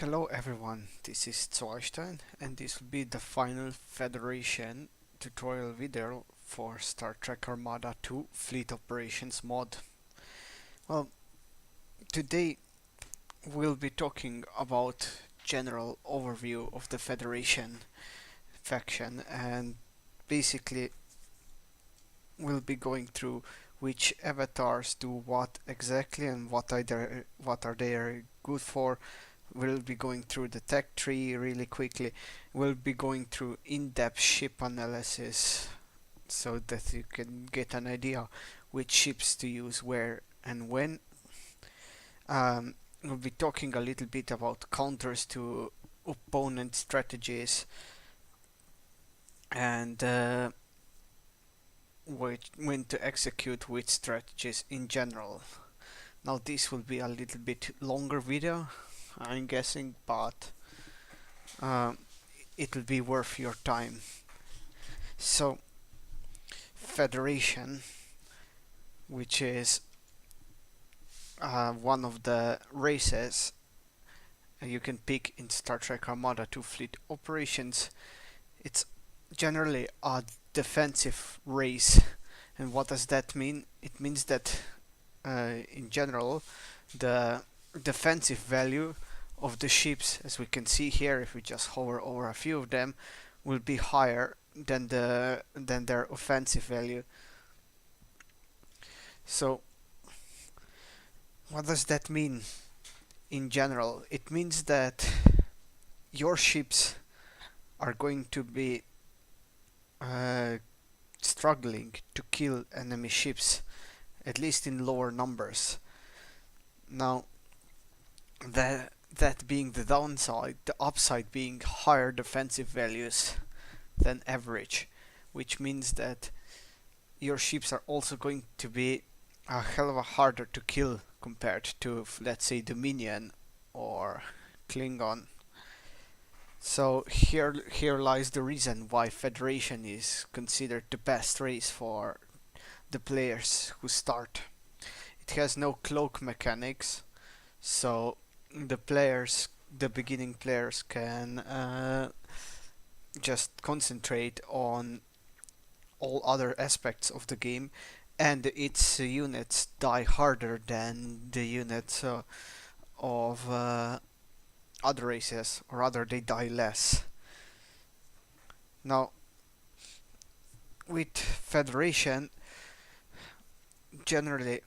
Hello everyone, this is Zollstein and this will be the final Federation tutorial video for Star Trek Armada 2 Fleet Operations mod. Well, today we'll be talking about general overview of the Federation faction, and basically we'll be going through which avatars do what exactly and what are they good for. We'll be going through the tech tree really quickly. We'll be going through in-depth ship analysis so that you can get an idea which ships to use where and when. We'll be talking a little bit about counters to opponent strategies and when to execute which strategies in general. Now this will be a little bit longer video, I'm guessing, but um, it'll be worth your time. So, Federation, which is one of the races you can pick in Star Trek Armada 2 Fleet Operations, it's generally a defensive race. And what does that mean? It means that in general, the defensive value of the ships, as we can see here, if we just hover over a few of them, will be higher than their offensive value. So, what does that mean in general? It means that your ships are going to be struggling to kill enemy ships, at least in lower numbers. Now, that being the downside, the upside being higher defensive values than average, which means that your ships are also going to be a hell of a harder to kill compared to, let's say, Dominion or Klingon. So here lies the reason why Federation is considered the best race for the players who start. It has no cloak mechanics, so the beginning players can just concentrate on all other aspects of the game, and its units die harder than the units of other races, or rather they die less. Now, with Federation, generally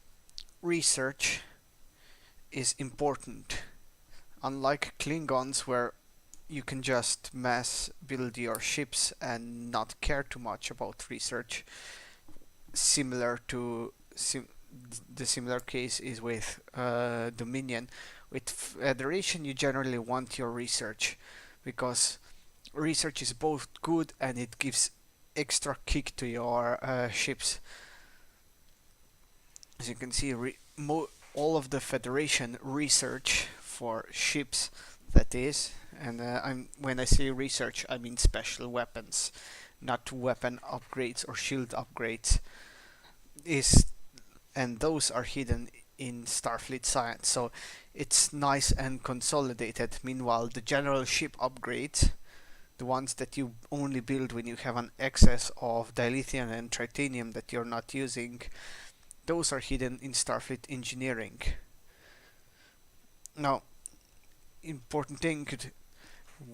research is important. Unlike Klingons, where you can just mass build your ships and not care too much about research, similar to the similar case is with Dominion. With Federation, you generally want your research because research is both good and it gives extra kick to your ships. As you can see, all of the Federation research for ships, that is, and when I say research, I mean special weapons, not weapon upgrades or shield upgrades, and those are hidden in Starfleet Science, so it's nice and consolidated. Meanwhile, the general ship upgrades, the ones that you only build when you have an excess of dilithium and tritanium that you're not using, those are hidden in Starfleet Engineering. Now, important thing,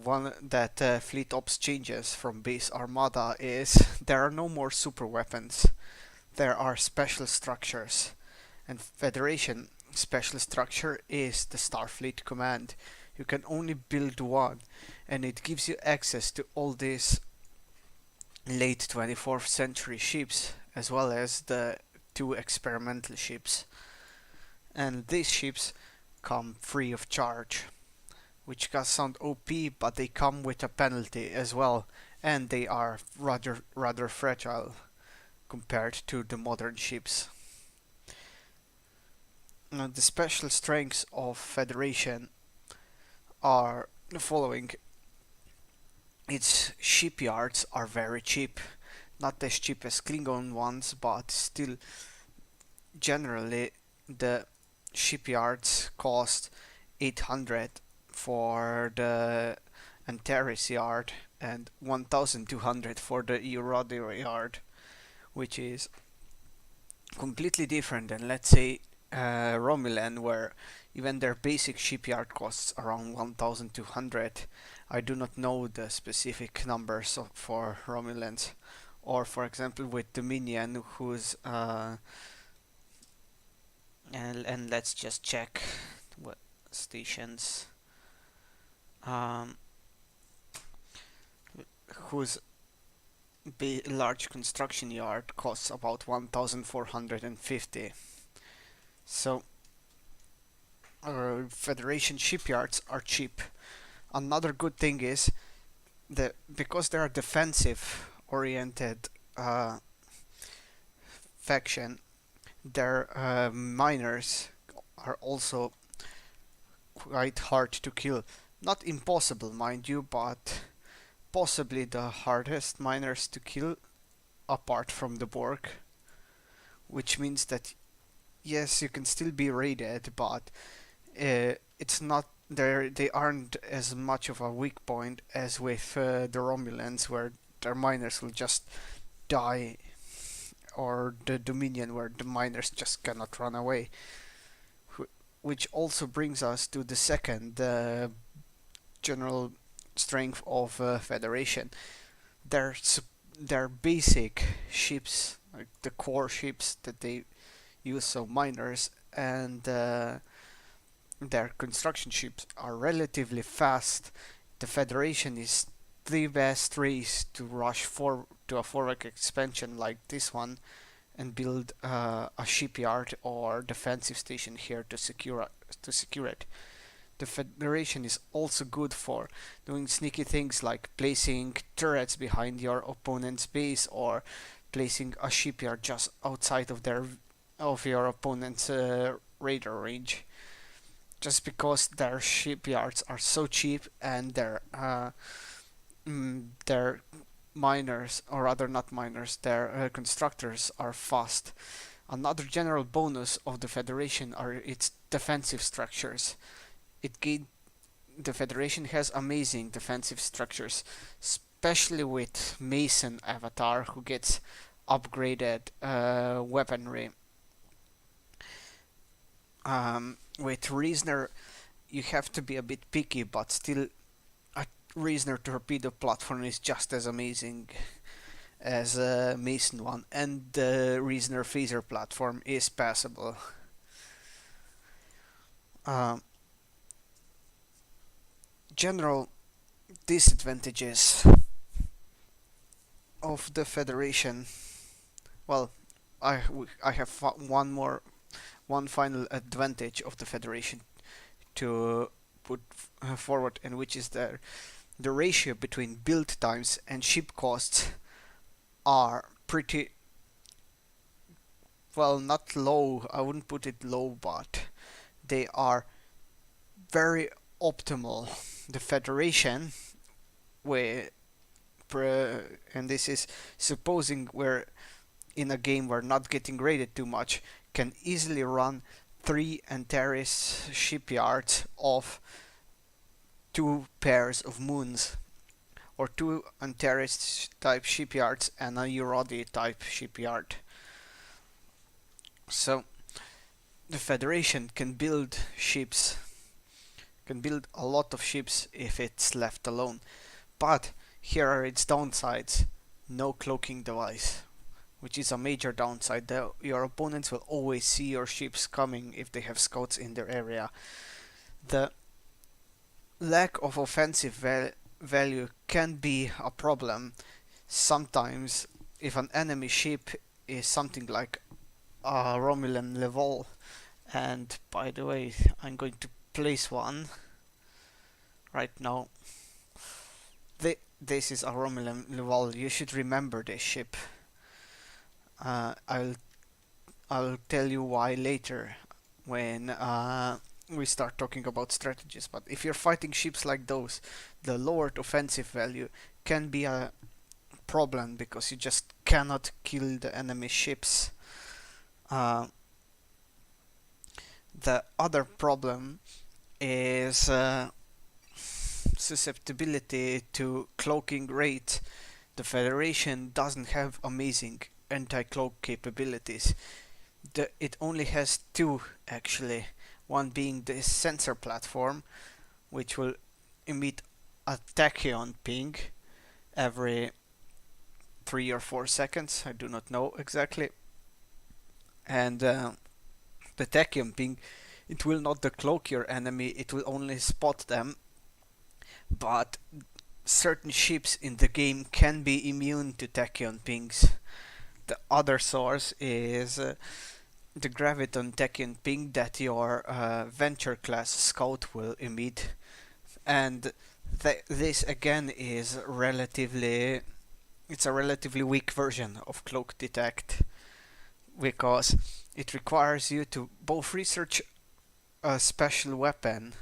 one that Fleet Ops changes from base Armada is there are no more super weapons. There are special structures, and Federation special structure is the Starfleet Command. You can only build one, and it gives you access to all these late 24th century ships, as well as the 2 experimental ships. And these ships come free of charge, which can sound OP, but they come with a penalty as well, and they are rather fragile compared to the modern ships. Now, the special strengths of Federation are the following. Its shipyards are very cheap, not as cheap as Klingon ones, but still generally the shipyards cost 800 for the Antares yard and 1200 for the Eurodeo yard, which is completely different than, let's say, Romulan, where even their basic shipyard costs around 1200. I do not know the specific numbers for Romulans. Or, for example, with Dominion, who's and let's just check what stations, um, whose large construction yard costs about 1450. So Federation shipyards are cheap. Another good thing is that because they are defensive oriented faction, their miners are also quite hard to kill. Not impossible, mind you, but possibly the hardest miners to kill apart from the Borg, which means that yes, you can still be raided, but it's not there. They aren't as much of a weak point as with the Romulans, where their miners will just die, or the Dominion, where the miners just cannot run away. Which also brings us to the second general strength of Federation. Their their basic ships, like the core ships that they use, so miners and their construction ships are relatively fast. The Federation is the best race to rush to a forward expansion like this one and build a shipyard or defensive station here to secure it. The Federation is also good for doing sneaky things like placing turrets behind your opponent's base or placing a shipyard just outside of your opponent's radar range. Just because their shipyards are so cheap and their miners, or rather not miners, their constructors are fast. Another general bonus of the Federation are its defensive structures. The Federation has amazing defensive structures, especially with Mason Avatar, who gets upgraded weaponry. With Reasoner, you have to be a bit picky, but still, a Reasoner torpedo platform is just as amazing as a Mason one, and the Reasoner phaser platform is passable. General disadvantages of the Federation. Well, I have one final advantage of the Federation to put forward, and which is the ratio between build times and ship costs are pretty, well, not low. I wouldn't put it low, but they are very optimal. The Federation, where and this is supposing we're in a game where not getting raided too much, can easily run 3 Antares shipyards of 2 pairs of moons, or 2 Antares type shipyards and a Eurodi type shipyard. So the Federation can build a lot of ships if it's left alone. But here are its downsides. No cloaking device, which is a major downside. Your opponents will always see your ships coming if they have scouts in their area. The lack of offensive value can be a problem. Sometimes, if an enemy ship is something like a Romulan Level, and by the way, I'm going to place one right now. This is a Romulan Level. You should remember this ship. I'll tell you why later when we start talking about strategies. But if you're fighting ships like those, the lowered offensive value can be a problem because you just cannot kill the enemy ships. The other problem is susceptibility to cloaking rate, the Federation doesn't have amazing anti-cloak capabilities. It only has two, actually. One being the sensor platform, which will emit a tachyon ping every 3 or 4 seconds, I do not know exactly. And the tachyon ping, it will not decloak your enemy, it will only spot them. But certain ships in the game can be immune to tachyon pings. The other source is the graviton tachyon ping that your venture class scout will emit, and this again is it's a relatively weak version of cloak detect, because it requires you to both research a special weapon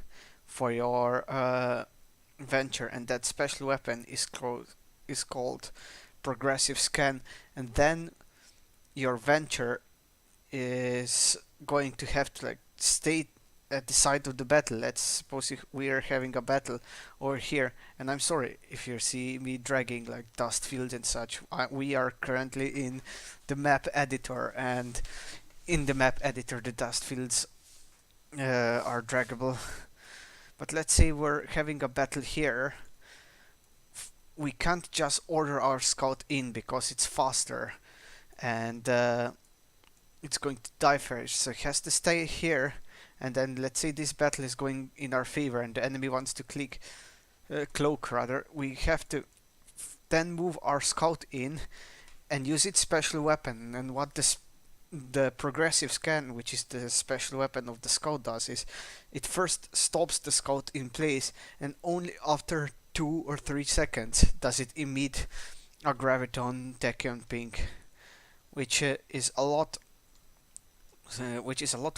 for your venture, and that special weapon is called progressive scan, and then your venture is going to have to like stay at the side of the battle. Let's suppose we are having a battle over here, and I'm sorry if you see me dragging like dust fields and such. We are currently in the map editor, and in the map editor the dust fields are draggable. But let's say we're having a battle here. We can't just order our scout in because it's faster, and it's going to die first, so it has to stay here. And then let's say this battle is going in our favor and the enemy wants to cloak rather, we have to then move our scout in and use its special weapon. And what the progressive scan, which is the special weapon of the scout, does is it first stops the scout in place, and only after 2 or 3 seconds does it emit a graviton tachyon ping, which is a lot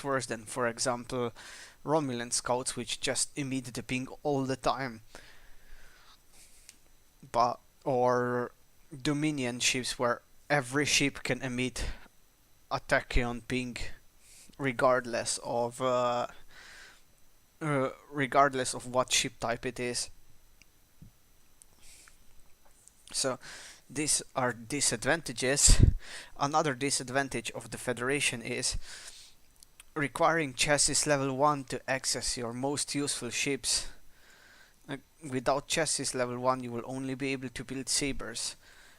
worse than, for example, Romulan scouts, which just emit the ping all the time, or Dominion ships, where every ship can emit a tachyon ping regardless of what ship type it is. So these are disadvantages. Another disadvantage of the Federation is requiring chassis level 1 to access your most useful ships. Without chassis level 1 you will only be able to build sabers.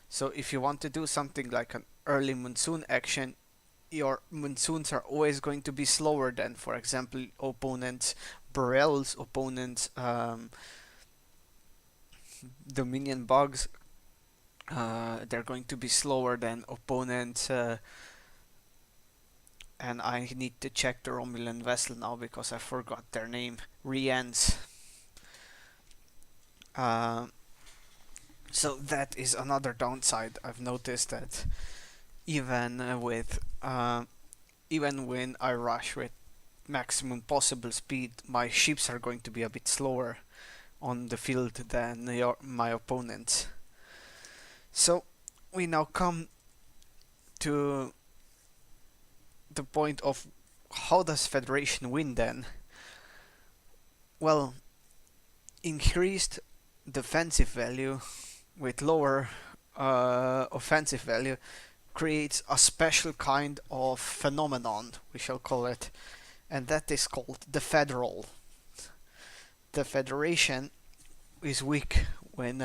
So if you want to do something like an early monsoon action, your monsoons are always going to be slower than, for example, opponents' Burrells, opponents' Dominion bugs. They're going to be slower than opponents, and I need to check the Romulan vessel now because I forgot their name. Rians. So that is another downside. I've noticed that even when I rush with maximum possible speed, my ships are going to be a bit slower on the field than my opponents. So we now come to the point of how does Federation win then? Well, increased defensive value with lower offensive value creates a special kind of phenomenon, we shall call it, and that is called the Federal. The Federation is weak when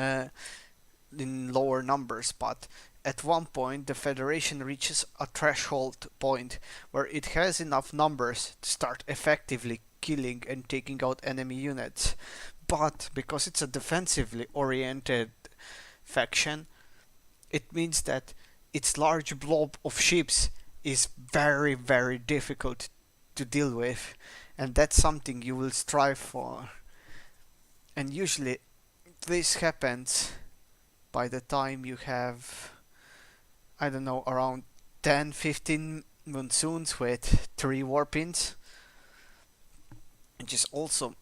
in lower numbers, but at one point the Federation reaches a threshold point where it has enough numbers to start effectively killing and taking out enemy units. But because it's a defensively oriented faction, it means that its large blob of ships is very, very difficult to deal with, and that's something you will strive for. And usually this happens by the time you have, I don't know, around 10-15 monsoons with 3 warpins, which is also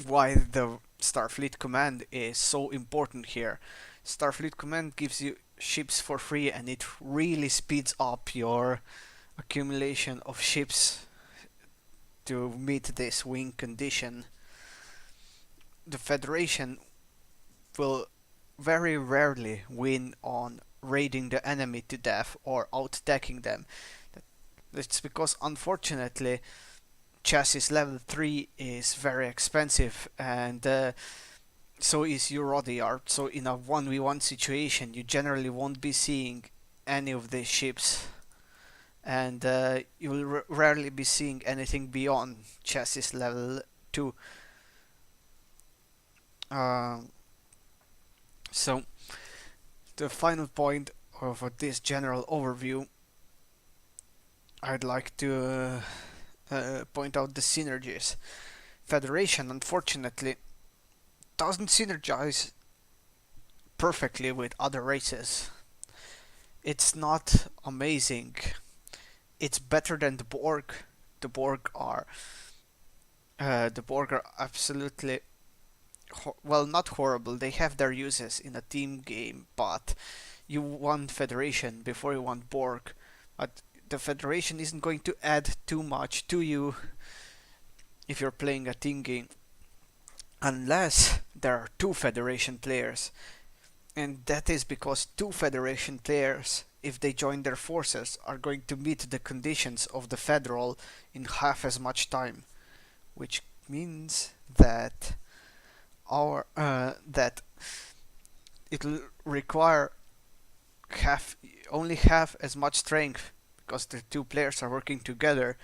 why the Starfleet Command is so important here. Starfleet Command gives you ships for free, and it really speeds up your accumulation of ships to meet this wing condition. The Federation will very rarely win on raiding the enemy to death or out-attacking them. It's because, unfortunately, chassis level 3 is very expensive, and so is your rudder yard. So in a 1v1 situation, you generally won't be seeing any of these ships, and you will rarely be seeing anything beyond chassis level 2. Uh, so the final point of this general overview, I'd like to point out the synergies. Federation, unfortunately, doesn't synergize perfectly with other races. It's not amazing. It's better than the Borg. The Borg are absolutely well, not horrible. They have their uses in a team game, but you want Federation before you want Borg. But the Federation isn't going to add too much to you if you're playing a team game, unless there are two Federation players. And that is because two Federation players, if they join their forces, are going to meet the conditions of the Federal in half as much time, which means that that it'll require only half as much strength, because the two players are working together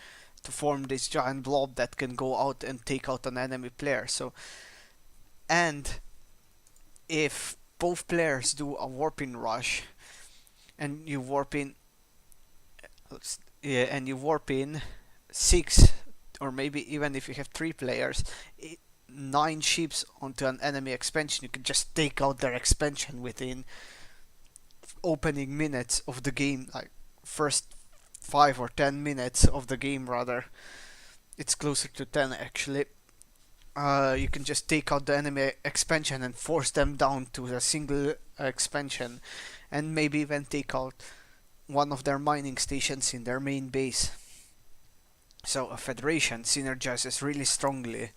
to form this giant blob that can go out and take out an enemy player. So, and if both players do a warping rush, and you warp in, six, or maybe even if you have three players, 9 ships onto an enemy expansion, you can just take out their expansion within opening minutes of the game, like first 5 or 10 minutes of the game rather. It's closer to 10 actually. You can just take out the enemy expansion and force them down to a single expansion, and maybe even take out one of their mining stations in their main base. So a Federation synergizes really strongly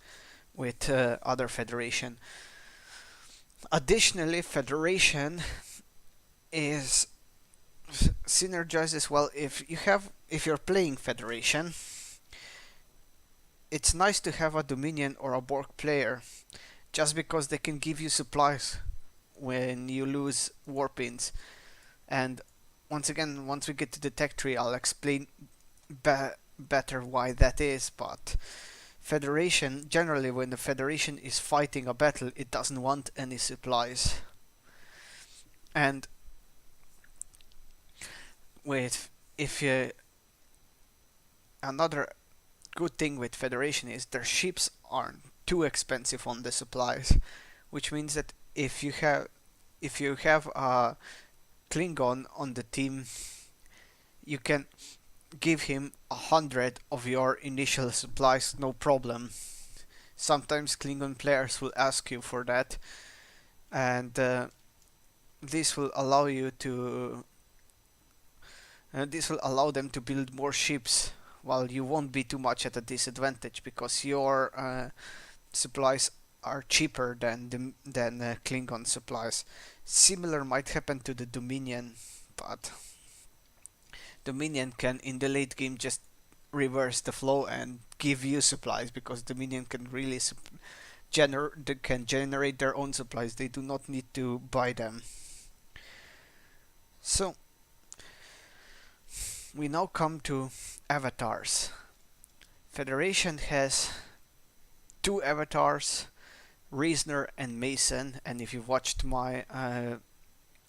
with other Federation. Additionally, Federation is synergizes well if you're playing Federation. It's nice to have a Dominion or a Borg player, just because they can give you supplies when you lose warpins. And once we get to the tech tree, I'll explain better why that is. But Federation, generally when the Federation is fighting a battle, it doesn't want any supplies. And another good thing with Federation is their ships aren't too expensive on the supplies, which means that if you have a Klingon on the team, you can give him 100 of your initial supplies, no problem. Sometimes Klingon players will ask you for that, and this will allow them to build more ships, while you won't be too much at a disadvantage because your supplies are cheaper than Klingon supplies. Similar might happen to the Dominion, but Dominion can in the late game just reverse the flow and give you supplies, because Dominion can really generate their own supplies. They do not need to buy them. So we now come to avatars. Federation has 2 avatars, Reasoner and Mason, and if you've watched my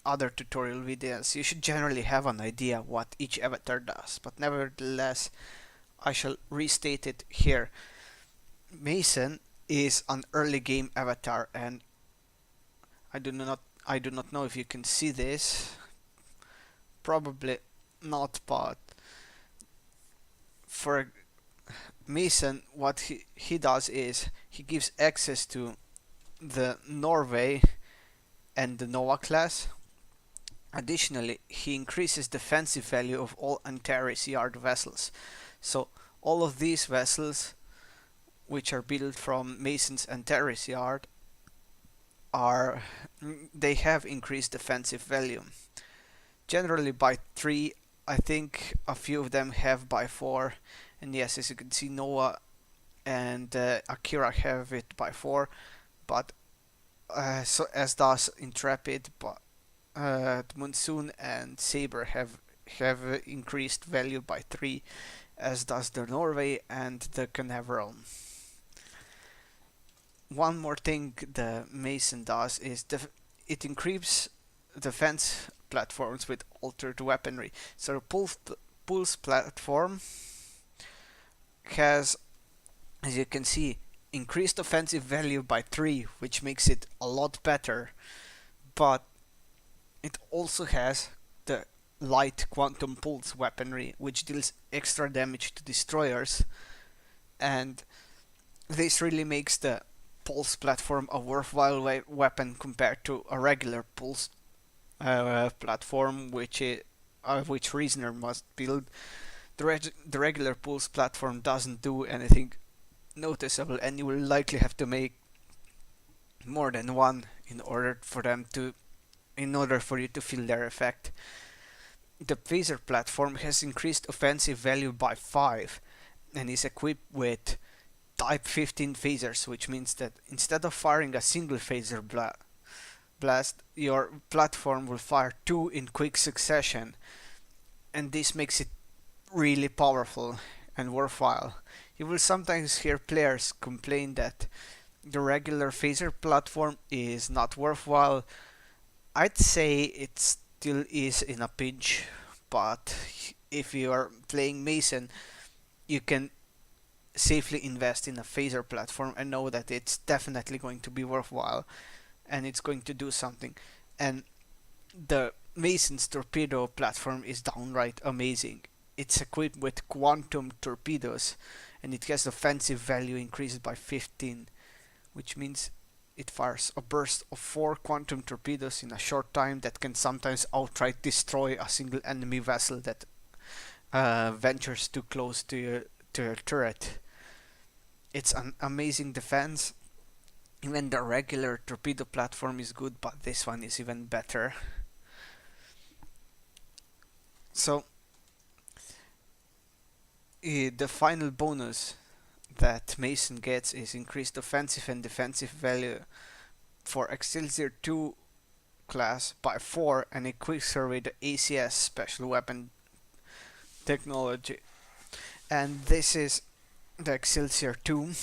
other tutorial videos, you should generally have an idea what each avatar does, but nevertheless I shall restate it here. Mason is an early game avatar, and I do not know if you can see this, probably not, but for Mason, what he does is he gives access to the Norway and the Nova class. Additionally, he increases defensive value of all Antares yard vessels. So all of these vessels, which are built from Mason's Antares yard, are they have increased defensive value. Generally by 3, I think a few of them have by 4, and yes, as you can see, Noah and Akira have it by 4, but so as does Intrepid, but Monsoon and Saber have increased value by 3, as does the Norway and the Canaveral. One more thing the Mason does is it increases defense platforms with altered weaponry. So the Pulse platform has, as you can see, increased offensive value by 3, which makes it a lot better, but it also has the light quantum pulse weaponry, which deals extra damage to destroyers, and this really makes the pulse platform a worthwhile weapon compared to a regular pulse platform, which Reasoner must build. The regular pulse platform doesn't do anything noticeable, and you will likely have to make more than one in order for you to feel their effect. The phaser platform has increased offensive value by 5 and is equipped with Type 15 phasers, which means that instead of firing a single phaser blast, your platform will fire 2 in quick succession, and this makes it really powerful and worthwhile. You will sometimes hear players complain that the regular phaser platform is not worthwhile. I'd say it still is in a pinch, but if you are playing Mason, you can safely invest in a phaser platform and know that it's definitely going to be worthwhile and it's going to do something. And the Mason's torpedo platform is downright amazing. It's equipped with quantum torpedoes and it has offensive value increased by 15, which means it fires a burst of 4 quantum torpedoes in a short time that can sometimes outright destroy a single enemy vessel that ventures too close to your turret. It's an amazing defense. Even the regular torpedo platform is good, but this one is even better. So the final bonus that Mason gets is increased offensive and defensive value for Excelsior 2 class by 4 and equips her with the ACS special weapon technology. And this is the Excelsior 2.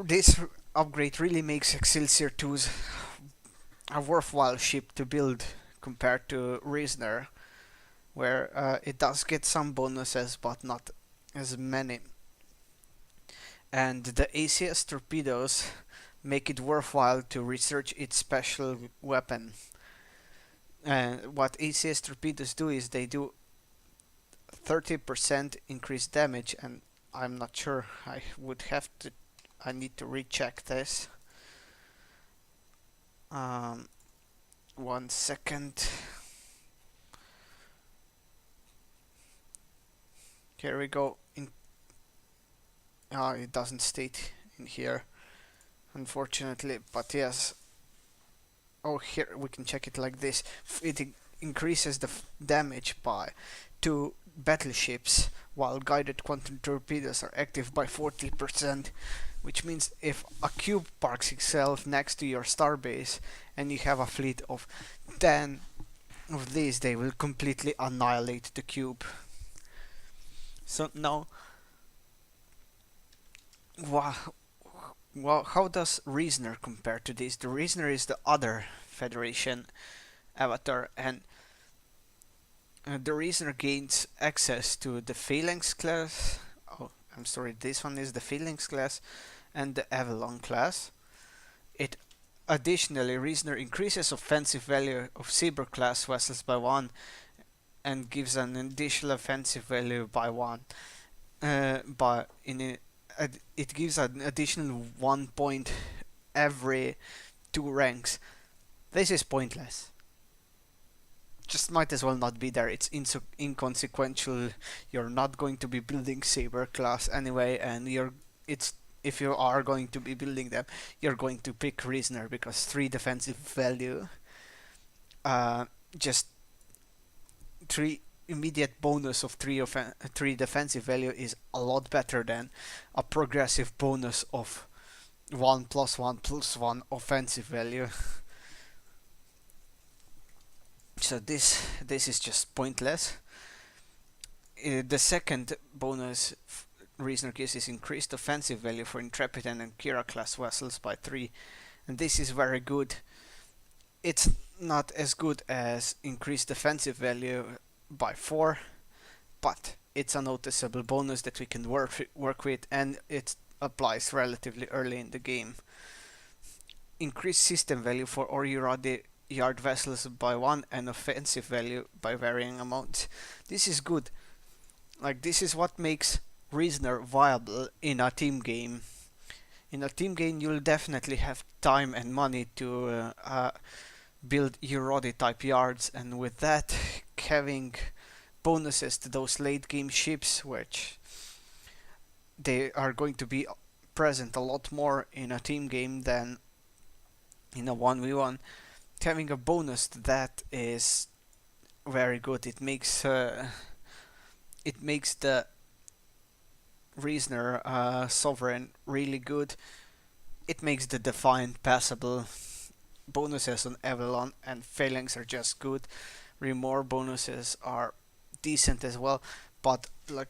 This upgrade really makes Excelsior 2s a worthwhile ship to build compared to Reasoner, where it does get some bonuses but not as many. And the ACS torpedoes make it worthwhile to research its special weapon. What ACS torpedoes do is they do 30% increased damage, and I'm not sure. I need to recheck this. 1 second. Here we go. It doesn't state in here, unfortunately, but yes. Oh, here we can check it like this. It increases the damage by 2 battleships, while guided quantum torpedoes are active by 40%, which means if a cube parks itself next to your starbase and you have a fleet of 10 of these, they will completely annihilate the cube. So now, how does Reasoner compare to this? The Reasoner is the other Federation avatar, and the Reasoner gains access to the Phalanx class. Oh, I'm sorry, this one is the Phalanx class and the Avalon class. It additionally, Reasoner increases offensive value of Saber class vessels by 1 and gives an additional offensive value by 1. It gives an additional 1 point every 2 ranks. This is pointless. Just might as well not be there. It's inconsequential. You're not going to be building Saber class anyway, and if you are going to be building them, you're going to pick Reasoner because 3 defensive value, uh, just 3 immediate bonus of 3 defensive value is a lot better than a progressive bonus of 1 plus 1 plus 1 offensive value. So this is just pointless. The second bonus Reasoner gives is increased offensive value for Intrepid and Kira class vessels by 3, and this is very good. It's not as good as increased defensive value by 4, but it's a noticeable bonus that we can work with, and it applies relatively early in the game. Increased system value for Oriuradi yard vessels by 1 and offensive value by varying amounts. This is good. Like, this is what makes Reasoner viable in a team game. In a team game, you'll definitely have time and money to build Urodi type yards, and with that, having bonuses to those late game ships, which they are going to be present a lot more in a team game than in a 1v1. Having a bonus to that is very good. It makes the Reasoner Sovereign really good. It makes the Defiant passable. Bonuses on Avalon and Phalanx are just good. Remore bonuses are decent as well, but like,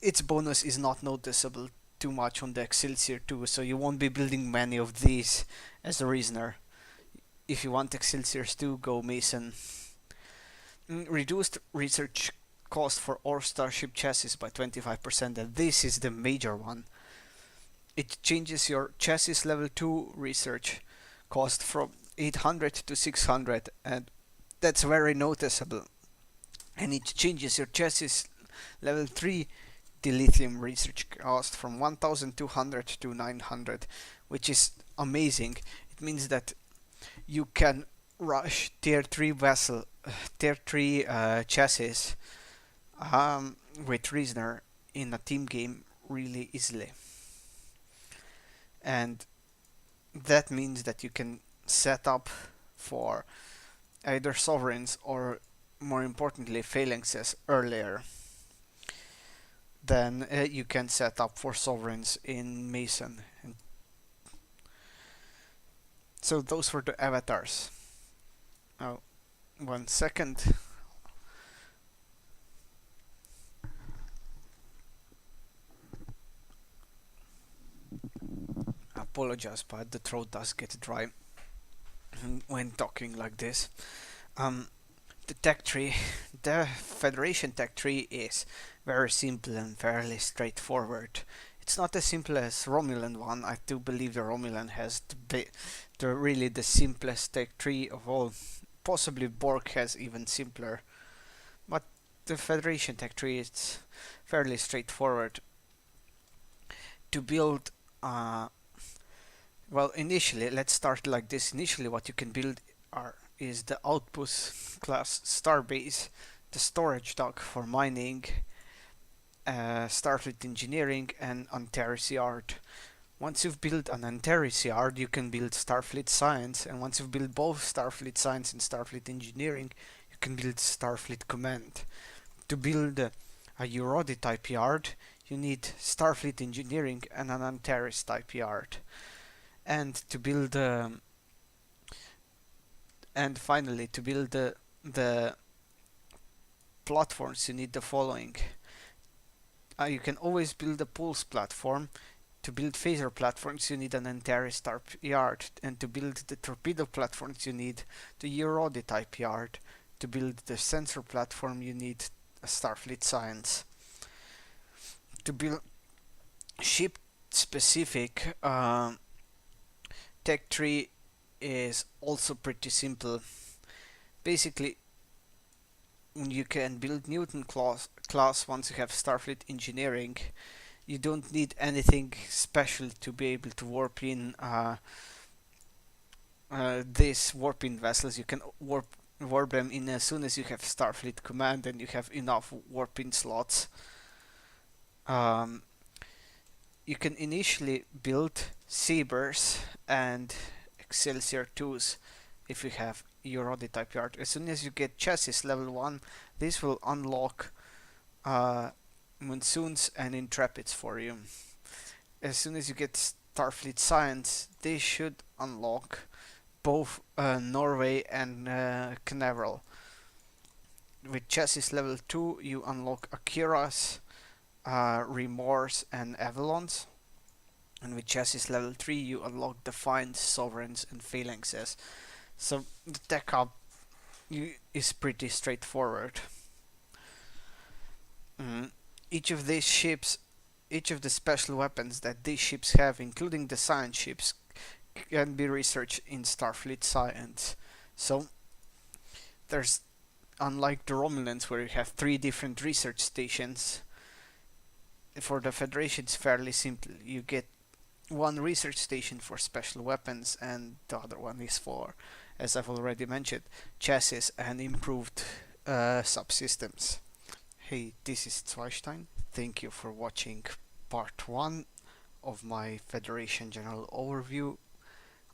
its bonus is not noticeable too much on the Excelsior 2, so you won't be building many of these as a Reasoner. If you want Excelsiors 2, go Mason. Reduced research cost for all Starship chassis by 25%, and this is the major one. It changes your chassis level 2 research cost from 800 to 600, and that's very noticeable. And it changes your chassis level 3 dilithium research cost from 1200 to 900, which is amazing. It means that you can rush tier 3 chassis with Reasoner in a team game really easily. And that means that you can set up for either Sovereigns or, more importantly, Phalanxes earlier than you can set up for Sovereigns in Mason. So those were the avatars. Now, 1 second. Apologize, but the throat does get dry when talking like this. The tech tree, the Federation tech tree is very simple and fairly straightforward. It's not as simple as Romulan one. I do believe the Romulan has really the simplest tech tree of all. Possibly Borg has even simpler, but the Federation tech tree is fairly straightforward. To build well, initially, let's start like this. Initially, what you can build is the Outpost class Starbase, the Storage Dock for mining, Starfleet Engineering, and Antares Yard. Once you've built an Antares Yard, you can build Starfleet Science, and once you've built both Starfleet Science and Starfleet Engineering, you can build Starfleet Command. To build a Urodi type yard, you need Starfleet Engineering and an Antares type yard. And to build and finally to build the platforms, you need the following. You can always build a pulse platform. To build phaser platforms, you need an Antares type yard, and to build the torpedo platforms, you need the Urodi type yard. To build the sensor platform, you need a Starfleet Science. To build ship specific tech tree is also pretty simple. Basically, you can build Newton class once you have Starfleet Engineering. You don't need anything special to be able to warp in these warp-in vessels. You can warp them in as soon as you have Starfleet Command and you have enough warp-in slots. You can initially build Sabers and Excelsior 2s if you have Eurody type yard. As soon as you get chassis level 1, this will unlock Monsoons and Intrepids for you. As soon as you get Starfleet Science, they should unlock both Norway and Canaveral. With chassis level 2, you unlock Akiras, Remorse, and Avalons. And with chassis level 3, you unlock Defiant, Sovereigns, and Phalanxes. So the tech up is pretty straightforward. Each of these ships, each of the special weapons that these ships have, including the science ships, can be researched in Starfleet Science. So there's, unlike the Romulans where you have 3 different research stations, for the Federation it's fairly simple. You get one research station for special weapons, and the other one is for, as I've already mentioned, chassis and improved subsystems. Hey, this is Zweistein. Thank you for watching part 1 of my Federation General Overview.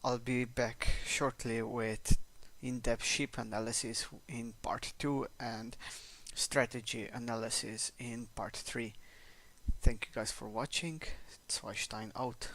I'll be back shortly with in-depth ship analysis in part 2 and strategy analysis in part 3. Thank you guys for watching. Zweistein out.